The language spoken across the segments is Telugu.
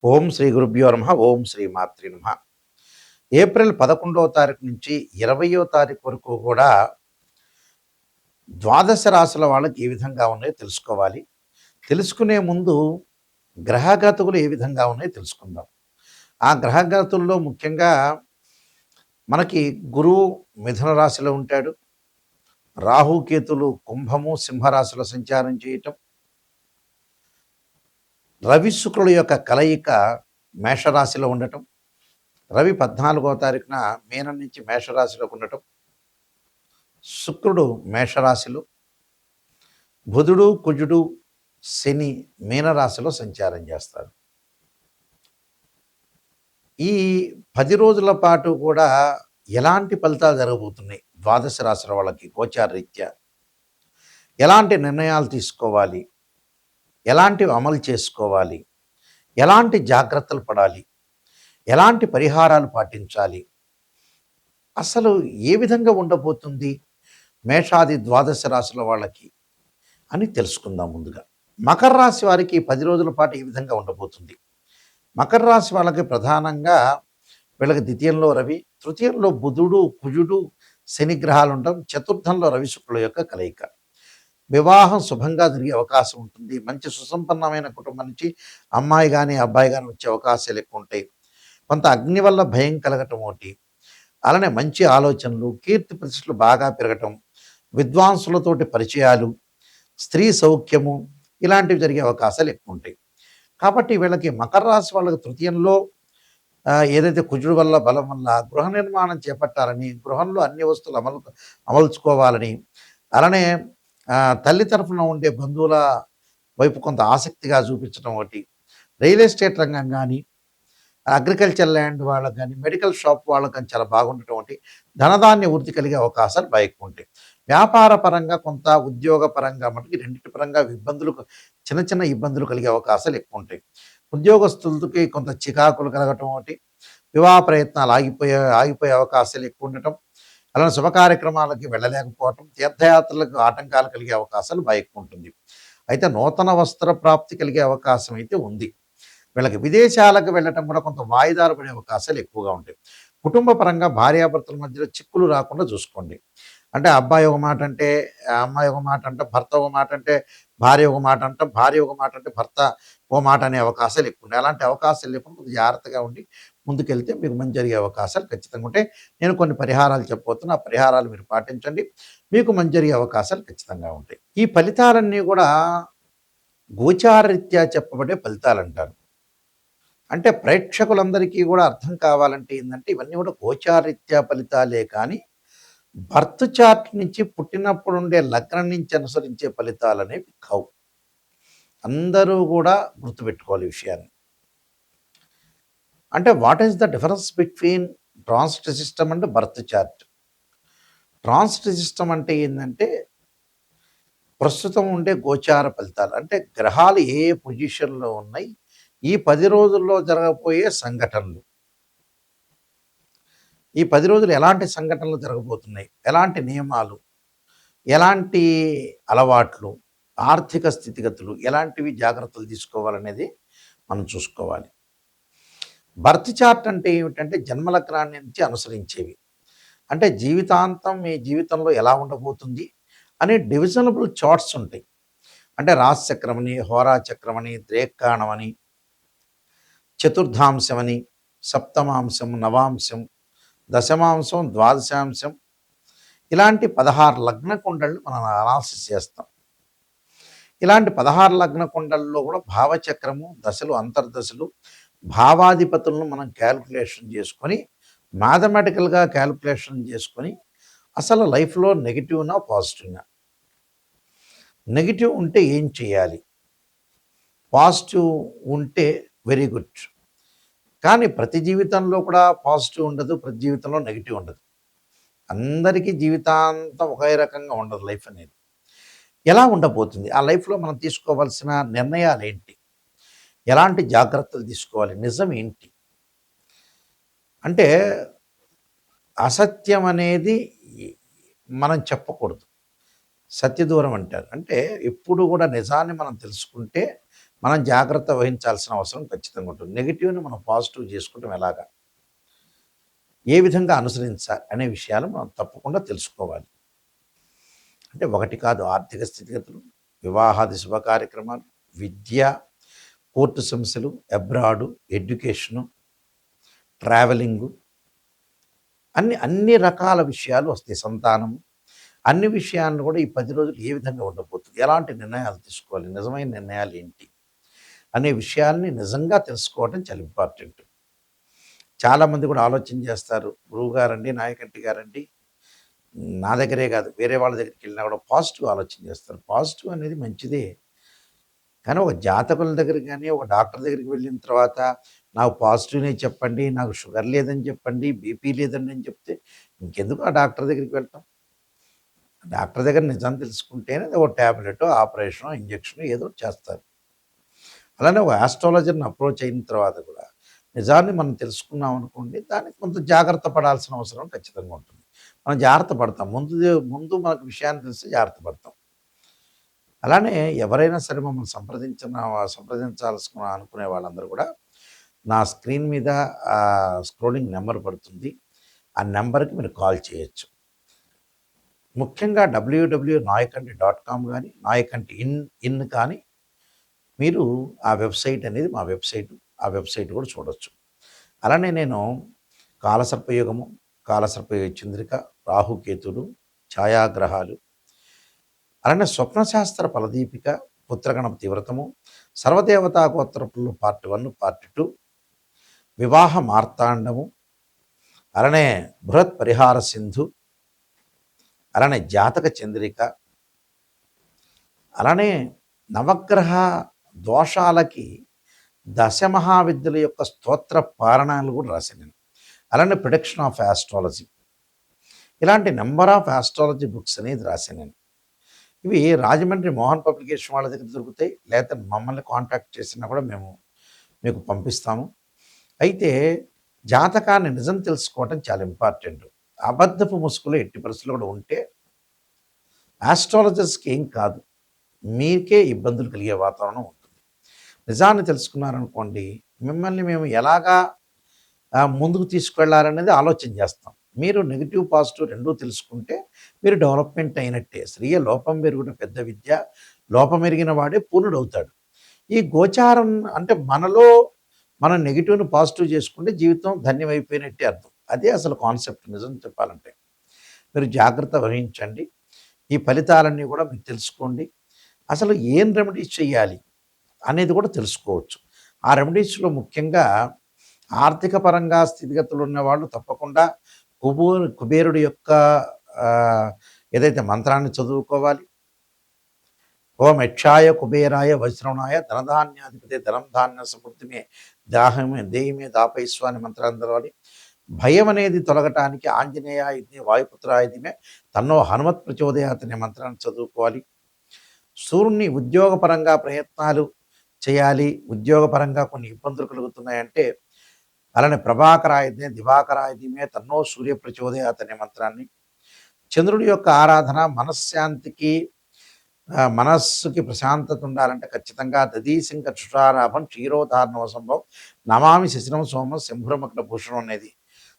ఓం శ్రీ గురుభ్యో నమః. ఓం శ్రీ మాత్రే నమః. ఏప్రిల్ 11వ తారీఖు నుంచి 20వ తారీఖు వరకు కూడా ద్వాదశ రాశుల వాళ్ళకి ఏ విధంగా ఉన్నాయో తెలుసుకోవాలి. తెలుసుకునే ముందు గ్రహగతులు ఏ విధంగా ఉన్నాయో తెలుసుకుందాం. ఆ గ్రహగతుల్లో ముఖ్యంగా మనకి గురువు మిథున రాశిలో ఉంటాడు. రాహుకేతులు కుంభము, సింహరాశిలో సంచారం చేయటం. రవి శుక్రుల యొక్క కలయిక మేషరాశిలో ఉండటం. రవి 14వ తారీఖున మీనం నుంచి మేషరాశిలోకి ఉండటం. శుక్రుడు మేషరాశిలో, బుధుడు, కుజుడు, శని మీనరాశిలో సంచారం చేస్తారు. ఈ 10 రోజుల పాటు కూడా ఎలాంటి ఫలితాలు జరగబోతున్నాయి ద్వాదశ రాశుల వాళ్ళకి గోచార రీత్యా? ఎలాంటి నిర్ణయాలు తీసుకోవాలి? ఎలాంటివి అమలు చేసుకోవాలి? ఎలాంటి జాగ్రత్తలు పడాలి? ఎలాంటి పరిహారాలు పాటించాలి? అసలు ఏ విధంగా ఉండబోతుంది మేషాది ద్వాదశ రాశుల వాళ్ళకి అని తెలుసుకుందాం ముందుగా. మకర రాశి వారికి 10 రోజుల పాటు ఏ విధంగా ఉండబోతుంది? మకర రాశి వాళ్ళకి ప్రధానంగా వీళ్ళకి ద్వితీయంలో రవి, తృతీయంలో బుధుడు, కుజుడు, శని గ్రహాలు ఉండడం, చతుర్థంలో రవి శుక్రుల యొక్క కలయిక. వివాహం శుభంగా జరిగే అవకాశం ఉంటుంది. మంచి సుసంపన్నమైన కుటుంబం నుంచి అమ్మాయి కానీ అబ్బాయి కానీ వచ్చే అవకాశాలు ఎక్కువ ఉంటాయి. కొంత అగ్ని వల్ల భయం కలగటం ఒకటి, అలానే మంచి ఆలోచనలు, కీర్తి ప్రతిష్టలు బాగా పెరగటం, విద్వాంసులతోటి పరిచయాలు, స్త్రీ సౌఖ్యము ఇలాంటివి జరిగే అవకాశాలు ఎక్కువ ఉంటాయి. కాబట్టి వీళ్ళకి మకర రాశి వాళ్ళకి తృతీయంలో ఏదైతే కుజుడు వల్ల బలం వల్ల గృహ నిర్మాణం చేపట్టాలని, గృహంలో అన్ని వస్తువులు అమలుచుకోవాలని, అలానే తల్లి తరఫున ఉండే బంధువుల వైపు కొంత ఆసక్తిగా చూపించడం ఒకటి, రియల్ ఎస్టేట్ రంగం కానీ, అగ్రికల్చర్ ల్యాండ్ వాళ్ళకి కానీ, మెడికల్ షాప్ వాళ్ళకి కానీ చాలా బాగుండటం ఒకటి, ధనధాన్య వృద్ధి కలిగే అవకాశాలు బాగా ఎక్కువ ఉంటాయి. వ్యాపార పరంగా కొంత, ఉద్యోగ పరంగా మటుకు రెండింటి పరంగా ఇబ్బందులు, చిన్న చిన్న ఇబ్బందులు కలిగే అవకాశాలు ఎక్కువ ఉంటాయి. ఉద్యోగస్తులకి కొంత చికాకులు కలగటం ఒకటి, వివాహ ప్రయత్నాలు ఆగిపోయే అవకాశాలు ఎక్కువ ఉండటం, అలానే శుభ కార్యక్రమాలకి వెళ్ళలేకపోవటం, తీర్థయాత్రలకు ఆటంకాలు కలిగే అవకాశాలు బాగా ఎక్కువ ఉంటుంది. అయితే నూతన వస్త్ర ప్రాప్తి కలిగే అవకాశం అయితే ఉంది. వీళ్ళకి విదేశాలకు వెళ్ళటం కూడా కొంత వాయిదాలు పడే అవకాశాలు ఎక్కువగా ఉంటాయి. కుటుంబ పరంగా భార్యాభర్తల మధ్యలో చిక్కులు రాకుండా చూసుకోండి. అంటే అబ్బాయి ఒక మాట అంటే అమ్మాయి ఒక మాట అంట, భర్త ఒక మాట అంటే భార్య ఒక మాట అంట, భార్య ఒక మాట అంటే భర్త ఓ మాట అనే అవకాశాలు ఎక్కువ ఉన్నాయి. అలాంటి అవకాశాలు లేకుండా కొంచెం జాగ్రత్తగా ఉండి ముందుకెళ్తే మీకు మంచి జరిగే అవకాశాలు ఖచ్చితంగా ఉంటాయి. నేను కొన్ని పరిహారాలు చెప్పబోతున్నా, ఆ పరిహారాలు మీరు పాటించండి. మీకు మంచి జరిగే అవకాశాలు ఖచ్చితంగా ఉంటాయి. ఈ ఫలితాలన్నీ కూడా గోచారరీత్యా చెప్పబడే ఫలితాలంటారు. అంటే ప్రేక్షకులందరికీ కూడా అర్థం కావాలంటే ఏందంటే ఇవన్నీ కూడా గోచారరీత్యా ఫలితాలే కానీ బర్త్ చార్ట్ నుంచి పుట్టినప్పుడు ఉండే లగ్నం నుంచి అనుసరించే ఫలితాలు అనేవి కావు. అందరూ కూడా గుర్తుపెట్టుకోవాలి ఈ విషయాన్ని. అంటే what is the difference between transit system and birth chart? Transit system అంటే ఏంటంటే ప్రస్తుతం ఉండే గోచార ఫలితాలు, అంటే గ్రహాలు ఏ పొజిషన్లో ఉన్నాయి, ఈ 10 రోజుల్లో జరగబోయే సంఘటనలు, ఈ 10 రోజులు ఎలాంటి సంఘటనలు జరగబోతున్నాయి, ఎలాంటి నియమాలు, ఎలాంటి అలవాట్లు, ఆర్థిక స్థితిగతులు, ఎలాంటివి జాగ్రత్తలు తీసుకోవాలనేది మనం చూసుకోవాలి. బర్త్ చార్ట్ అంటే ఏమిటంటే జన్మలగ్నాన్ని నుంచి అనుసరించేవి. అంటే జీవితాంతం మీ జీవితంలో ఎలా ఉండబోతుంది అనే డివిజనబుల్ చార్ట్స్ ఉంటాయి. అంటే రాశి చక్రమని, హోరా చక్రమని, ద్రేక్కాణమని, చతుర్థాంశమని, సప్తమాంశం, నవాంశం, దశమాంశం, ద్వాదశాంశం, ఇలాంటి 16 లగ్న కుండళ్ళు మనం అనాలిసిస్ చేస్తాం. ఇలాంటి 16 లగ్న కుండల్లో కూడా భావచక్రము, దశలు, అంతర్దశలు, భావాధిపతులను మనం క్యాల్కులేషన్ చేసుకొని, మ్యాథమెటికల్గా క్యాల్కులేషన్ చేసుకొని అసలు లైఫ్లో నెగిటివ్నా పాజిటివ్నా, నెగిటివ్ ఉంటే ఏం చేయాలి, పాజిటివ్ ఉంటే వెరీ గుడ్. కానీ ప్రతి జీవితంలో కూడా పాజిటివ్ ఉండదు, ప్రతి జీవితంలో నెగిటివ్ ఉండదు. అందరికీ జీవితాంతం ఒకే రకంగా ఉండదు లైఫ్ అనేది. ఎలా ఉండబోతుంది, ఆ లైఫ్లో మనం తీసుకోవాల్సిన నిర్ణయాలు ఏంటి, ఎలాంటి జాగ్రత్తలు తీసుకోవాలి, నిజం ఏంటి అంటే అసత్యం అనేది మనం చెప్పకూడదు. సత్యదూరం అంటారు. అంటే ఎప్పుడు కూడా నిజాన్ని మనం తెలుసుకుంటే మనం జాగ్రత్త వహించాల్సిన అవసరం ఖచ్చితంగా ఉంటుంది. నెగెటివ్‌ని మనం పాజిటివ్ చేసుకోవటం ఎలాగా? ఏ విధంగా అనుసరించాలి అనే విషయాలు మనం తప్పకుండా తెలుసుకోవాలి. అంటే ఒకటి కాదు, ఆర్థిక స్థితిగతులు, వివాహాది శుభ కార్యక్రమాలు, విద్య, కోర్టు సమస్యలు, అబ్రాడు, ఎడ్యుకేషను, ట్రావెలింగు, అన్ని రకాల విషయాలు వస్తాయి. సంతానము, అన్ని విషయాలను కూడా ఈ 10 రోజులు ఏ విధంగా ఉండబోతుంది? ఎలాంటి నిర్ణయాలు తీసుకోవాలి? నిజమైన నిర్ణయాలు ఏంటి? అనే విషయాల్ని నిజంగా తెలుసుకోవడం చాలా ఇంపార్టెంట్. చాలామంది కూడా ఆలోచన చేస్తారు. గురువుగారండి, నాయకంటి గారండి, నా దగ్గరే కాదు వేరే వాళ్ళ దగ్గరికి వెళ్ళినా కూడా పాజిటివ్ ఆలోచన చేస్తారు. పాజిటివ్ అనేది మంచిదే. కానీ ఒక జాతకుల దగ్గరికి గానీ, ఒక డాక్టర్ దగ్గరికి వెళ్ళిన తర్వాత నాకు పాజిటివ్‌నే చెప్పండి, నాకు షుగర్ లేదని చెప్పండి, బీపీ లేదండి అని చెప్తే ఇంకెందుకు ఆ డాక్టర్ దగ్గరికి వెళ్తాం? డాక్టర్ దగ్గర నిజం తెలుసుకుంటేనే ఓ టాబ్లెటో, ఆపరేషనో, ఇంజెక్షనో ఏదో ఒకటి చేస్తారు. అలానే ఒక ఆస్ట్రాలజర్‌ని అప్రోచ్ అయిన తర్వాత కూడా నిజాన్ని మనం తెలుసుకున్నాం అనుకోండి, దానికి కొంత జాగ్రత్త పడాల్సిన అవసరం ఖచ్చితంగా ఉంటుంది. మనం జాగ్రత్త పడతాం. ముందు మనకు విషయాన్ని తెలిస్తే జాగ్రత్త పడతాం. అలానే ఎవరైనా సరే మమ్మల్ని సంప్రదించాల్సిన అనుకునే వాళ్ళందరూ కూడా నా స్క్రీన్ మీద స్క్రోలింగ్ నెంబర్ పడుతుంది. ఆ నెంబర్‌కి మీరు కాల్ చేయొచ్చు. ముఖ్యంగా www.nayakanti.com గానీ, నాయకంటి ఇన్ కానీ మీరు ఆ వెబ్‌సైట్ అనేది మా వెబ్‌సైటు. ఆ వెబ్‌సైట్ కూడా చూడొచ్చు. అలానే నేను కాలసర్పయోగము, కాలసర్పయోగ చంద్రిక, రాహుకేతులు, ఛాయాగ్రహాలు, అలానే స్వప్నశాస్త్ర ఫలదీపిక, పుత్రగణపతి వ్రతము, సర్వదేవతా గోత్రపులు పార్ట్ 1, పార్ట్ 2, వివాహ మార్తాండము, అలానే బృహత్ పరిహార సింధు, అలానే జాతక చంద్రిక, అలానే నవగ్రహ దోషాలకి దశమహావిద్యల యొక్క స్తోత్ర పారణాలు కూడా రాశాను నేను. అలానే ప్రొడక్షన్ ఆఫ్ ఆస్ట్రాలజీ, ఇలాంటి నెంబర్ ఆఫ్ ఆస్ట్రాలజీ బుక్స్ అనేది రాశాను నేను. ఇవి రాజమండ్రి మోహన్ పబ్లికేషన్ వాళ్ళ దగ్గర దొరుకుతాయి. లేకపోతే మమ్మల్ని కాంటాక్ట్ చేసినా కూడా మేము మీకు పంపిస్తాము. అయితే జాతకాన్ని నిజం తెలుసుకోవటం చాలా ఇంపార్టెంట్. అబద్ధపు ముసుగులో ఎట్టి పరిస్థితుల్లో కూడా ఉంటే ఆస్ట్రాలజర్స్‌కి ఏం కాదు, మీకే ఇబ్బందులు కలిగే వాతావరణం ఉంటుంది. నిజాన్ని తెలుసుకున్నారనుకోండి, మిమ్మల్ని మేము ఎలాగా ముందుకు తీసుకెళ్లాలనేది ఆలోచన చేస్తాం. మీరు నెగెటివ్, పాజిటివ్ రెండూ తెలుసుకుంటే మీరు డెవలప్‌మెంట్ అయినట్టే. స్త్రీయ లోపం పెరుగుట పెద్ద విద్య, లోపమెరిగిన వాడే పూర్ణుడవుతాడు. ఈ గోచారం అంటే మనలో మనం నెగెటివ్‌ని పాజిటివ్ చేసుకుంటే జీవితం ధన్యమైపోయినట్టే అర్థం. అదే అసలు కాన్సెప్ట్ నిజం చెప్పాలంటే. మీరు జాగ్రత్త వహించండి. ఈ ఫలితాలన్నీ కూడా మీరు తెలుసుకోండి. అసలు ఏం రెమెడీస్ చేయాలి అనేది కూడా తెలుసుకోవచ్చు. ఆ రెమెడీస్‌లో ముఖ్యంగా ఆర్థిక పరంగా స్థితిగతులు ఉన్నవాళ్ళు తప్పకుండా కుబేరుడి యొక్క ఏదైతే మంత్రాన్ని చదువుకోవాలి. ఓం యక్షాయ కుబేరాయ వజ్రవణాయ ధనధాన్యాధిపతి ధనం ధాన్య సమృద్ధిమే దాహమే దేహిమే దాపైస్వ అనే మంత్రాన్ని చదవాలి. భయం అనేది తొలగటానికి ఆంజనేయ ఇదే వాయుపుత్రాయుధమే తన్నో హనుమత్ ప్రచోదయాత్ అనే మంత్రాన్ని చదువుకోవాలి. సూర్యుని ఉద్యోగపరంగా ప్రయత్నాలు చేయాలి. ఉద్యోగపరంగా కొన్ని ఇబ్బందులు కలుగుతున్నాయంటే అలానే ప్రభాకరాయుధే దివాకరాయుధమే తన్నో సూర్య ప్రచోదయాత్ అనే మంత్రాన్ని, చంద్రుడి యొక్క ఆరాధన మనశ్శాంతికి, మనస్సుకి ప్రశాంతత ఉండాలంటే ఖచ్చితంగా దదీశంక క్షురారాభం క్షీరోధారణవ సంభవం నమామి శశినం సోమం శంభురమగ్న భూషణం అనేది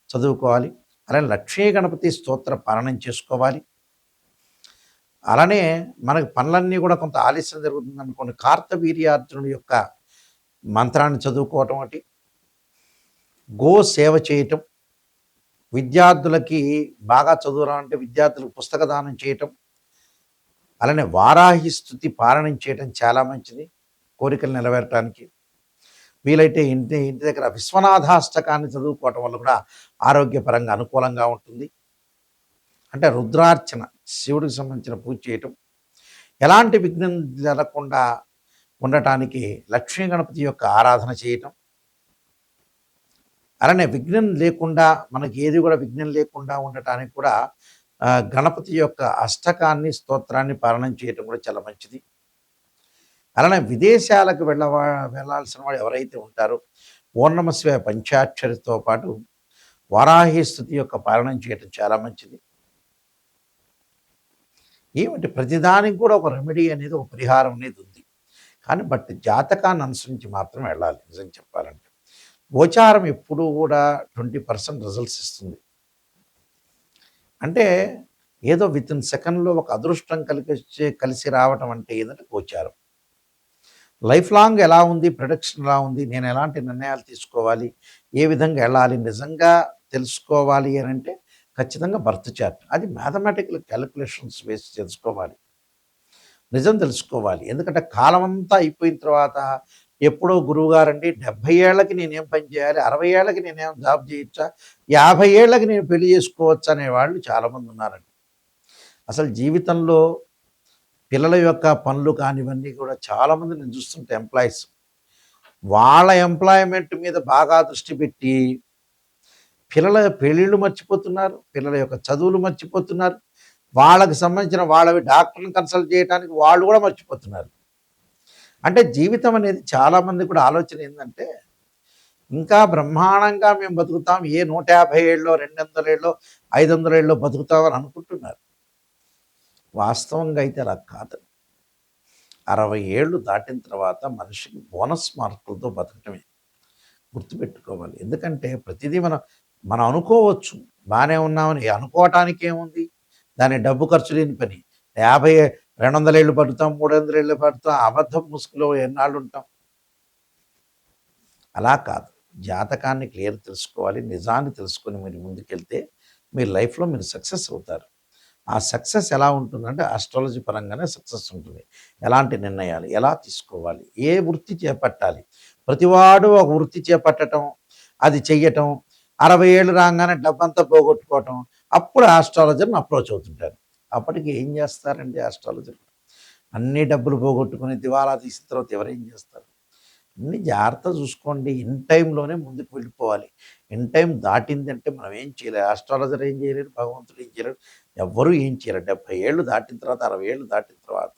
చదువుకోవాలి. అలానే లక్ష్మీ గణపతి స్తోత్ర పాలనం చేసుకోవాలి. అలానే మనకి పనులన్నీ కూడా కొంత ఆలస్యం జరుగుతుంది అనుకోండి, కార్తవీర్యార్జునుడి యొక్క మంత్రాన్ని చదువుకోవటం ఒకటి, గో సేవ చేయటం, విద్యార్థులకి బాగా చదువురాలంటే విద్యార్థులకు పుస్తక దానం చేయటం, అలానే వారాహి స్తుతి పారాయణం చేయటం చాలా మంచిది కోరికలు నెరవేరటానికి. వీలైతే ఇంటి ఇంటి దగ్గర విశ్వనాథాష్టకాన్ని చదువుకోవటం వల్ల కూడా ఆరోగ్యపరంగా అనుకూలంగా ఉంటుంది. అంటే రుద్రార్చన, శివుడికి సంబంధించిన పూజ చేయటం, ఎలాంటి విఘ్నం జరగకుండా ఉండటానికి లక్ష్మీ గణపతి యొక్క ఆరాధన చేయటం, అలానే విఘ్నం లేకుండా మనకి ఏది కూడా విఘ్నం లేకుండా ఉండటానికి కూడా గణపతి యొక్క అష్టకాన్ని స్తోత్రాన్ని పారాయణం చేయటం కూడా చాలా మంచిది. అలానే విదేశాలకు వెళ్ళాల్సిన వాడు ఎవరైతే ఉంటారో ఓం నమః శివాయ పంచాక్షరితో పాటు వారాహి స్తుతి యొక్క పారాయణం చేయటం చాలా మంచిది. ఏమిటి ప్రతిదానికి కూడా ఒక రెమెడీ అనేది, ఒక పరిహారం అనేది ఉంది. కానీ బట్ జాతకాన్ని అనుసరించి మాత్రం వెళ్ళాలి నిజం చెప్పాలంటే. గోచారం ఎప్పుడూ కూడా 20% రిజల్ట్స్ ఇస్తుంది. అంటే ఏదో వితిన్ సెకండ్‌లో ఒక అదృష్టం కలిసి రావటం అంటే ఏందంటే గోచారం. లైఫ్ లాంగ్ ఎలా ఉంది, ప్రొడక్షన్ ఎలా ఉంది, నేను ఎలాంటి నిర్ణయాలు తీసుకోవాలి, ఏ విధంగా వెళ్ళాలి, నిజంగా తెలుసుకోవాలి అనంటే ఖచ్చితంగా బర్త్ చార్ట్. అది మ్యాథమెటికల్ క్యాలిక్యులేషన్స్ వేసి తెలుసుకోవాలి. నిజం తెలుసుకోవాలి. ఎందుకంటే కాలమంతా అయిపోయిన తర్వాత ఎప్పుడో గురువుగారండి 70 ఏళ్ళకి నేనేం పని చేయాలి, 60 ఏళ్ళకి నేనేం జాబ్ చేయొచ్చా, 50 ఏళ్ళకి నేను పెళ్లి చేసుకోవచ్చా అనేవాళ్ళు చాలామంది ఉన్నారండి. అసలు జీవితంలో పిల్లల యొక్క పనులు కానివన్నీ కూడా చాలామంది నేను చూస్తుంటే ఎంప్లాయీస్ వాళ్ళ ఎంప్లాయ్మెంట్ మీద బాగా దృష్టి పెట్టి పిల్లల పెళ్ళిళ్ళు మర్చిపోతున్నారు, పిల్లల యొక్క చదువులు మర్చిపోతున్నారు, వాళ్ళకి సంబంధించిన వాళ్ళవి డాక్టర్ని కన్సల్ట్ చేయడానికి వాళ్ళు కూడా మర్చిపోతున్నారు. అంటే జీవితం అనేది చాలామంది కూడా ఆలోచన ఏంటంటే ఇంకా బ్రహ్మాండంగా మేము బతుకుతాం, ఏ 150 ఏళ్ళలో 200 ఏళ్ళలో 500 ఏళ్ళలో బతుకుతామని అనుకుంటున్నారు. వాస్తవంగా అయితే అలా కాదు. 60 ఏళ్ళు దాటిన తర్వాత మనిషికి బోనస్ మార్కులతో బతకటమే గుర్తుపెట్టుకోవాలి. ఎందుకంటే ప్రతిదీ మనం అనుకోవచ్చు బాగానే ఉన్నామని, అనుకోవటానికి ఏముంది, దాని డబ్బు ఖర్చు లేని పని. 50 200 ఏళ్ళు బతుకుతాం, 300 ఏళ్ళు బతుకుతాం, అబద్ధం ముసుగులో ఎన్నాళ్ళు ఉంటాం. అలా కాదు, జాతకాన్ని క్లియర్ తెలుసుకోవాలి. నిజాన్ని తెలుసుకొని మీరు ముందుకెళ్తే మీ లైఫ్లో మీరు సక్సెస్ అవుతారు. ఆ సక్సెస్ ఎలా ఉంటుందంటే ఆస్ట్రాలజీ పరంగానే సక్సెస్ ఉంటుంది. ఎలాంటి నిర్ణయాలు ఎలా తీసుకోవాలి, ఏ వృత్తి చేపట్టాలి, ప్రతివాడు ఒక వృత్తి చేపట్టడం, అది చెయ్యటం, 60 ఏళ్ళు రాగానే డబ్బంతా పోగొట్టుకోవటం, అప్పుడు ఆస్ట్రాలజర్ని అప్రోచ్ అవుతుంటారు. అప్పటికి ఏం చేస్తారండి ఆస్ట్రాలజర్? అన్ని డబ్బులు పోగొట్టుకుని దివాలా తీసిన తర్వాత ఎవరేం చేస్తారు? అన్ని జాగ్రత్తగా చూసుకోండి. ఇన్ టైంలోనే ముందుకు వెళ్ళిపోవాలి. ఇన్ టైం దాటిందంటే మనం ఏం చేయలేం. ఆస్ట్రాలజర్ ఏం చేయలేడు, భగవంతుడు ఏం చేయలేడు, ఎవ్వరూ ఏం చేయలేరు. 70 ఏళ్ళు దాటిన తర్వాత, 60 ఏళ్ళు దాటిన తర్వాత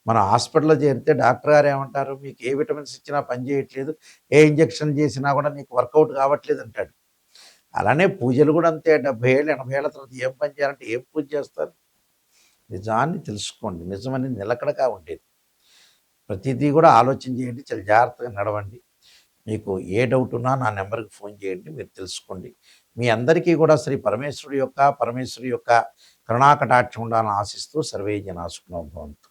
మనం హాస్పిటల్‌లో చేరితే డాక్టర్ గారు ఏమంటారు? మీకు ఏ విటమిన్స్ ఇచ్చినా పని చేయట్లేదు, ఏ ఇంజెక్షన్ చేసినా కూడా నీకు వర్కౌట్ కావట్లేదు అంటాడు. అలానే పూజలు కూడా అంతే. 70 ఏళ్ళు, 80 ఏళ్ళ తర్వాత ఏం పని చేయాలంటే ఏం పూజ చేస్తారు? నిజాన్ని తెలుసుకోండి. నిజం అనేది నిలకడగా ఉండేది. ప్రతిదీ కూడా ఆలోచన చేయండి. చాలా జాగ్రత్తగా నడవండి. మీకు ఏ డౌట్ ఉన్నా నా నెంబర్‌కి ఫోన్ చేయండి. మీరు తెలుసుకోండి. మీ అందరికీ కూడా శ్రీ పరమేశ్వరుడి యొక్క కరుణాకటాక్షం ఉండాలని ఆశిస్తూ సర్వే జనా సుఖినో భవంతు.